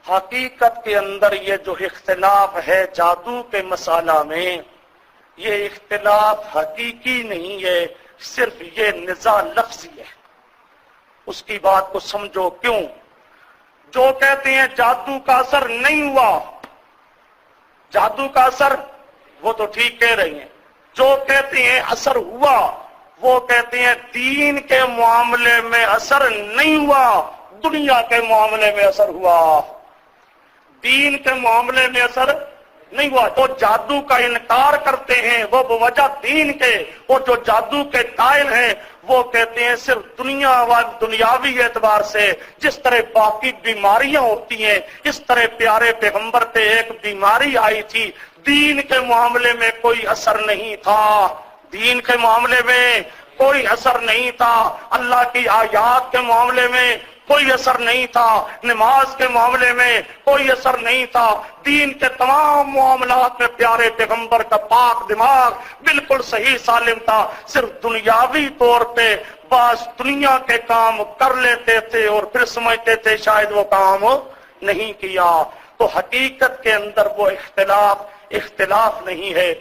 حقیقت کے اندر یہ جو اختلاف ہے جادو کے مسئلہ میں، یہ اختلاف حقیقی نہیں ہے، صرف یہ نزاع لفظی ہے۔ اس کی بات کو سمجھو کیوں؟ جو کہتے ہیں جادو کا اثر نہیں ہوا، جادو کا اثر، وہ تو ٹھیک کہہ رہی ہیں۔ جو کہتے ہیں اثر ہوا، وہ کہتے ہیں دین کے معاملے میں اثر نہیں ہوا، دنیا کے معاملے میں اثر ہوا، دین کے معاملے میں اثر نہیں ہوا۔ تو جادو کا انکار کرتے ہیں وہ بوجہ دین کے، اور جو جادو کے قائل ہیں وہ کہتے ہیں صرف دنیاوی اعتبار سے، جس طرح باقی بیماریاں ہوتی ہیں اس طرح پیارے پیغمبر پہ ایک بیماری آئی تھی، دین کے معاملے میں کوئی اثر نہیں تھا، دین کے معاملے میں کوئی اثر نہیں تھا، اللہ کی آیات کے معاملے میں کوئی اثر نہیں تھا، نماز کے معاملے میں کوئی اثر نہیں تھا، دین کے تمام معاملات میں پیارے پیغمبر کا پاک دماغ بالکل صحیح سالم تھا، صرف دنیاوی طور پہ بس دنیا کے کام کر لیتے تھے اور پھر سمجھتے تھے شاید وہ کام نہیں کیا۔ تو حقیقت کے اندر وہ اختلاف نہیں ہے۔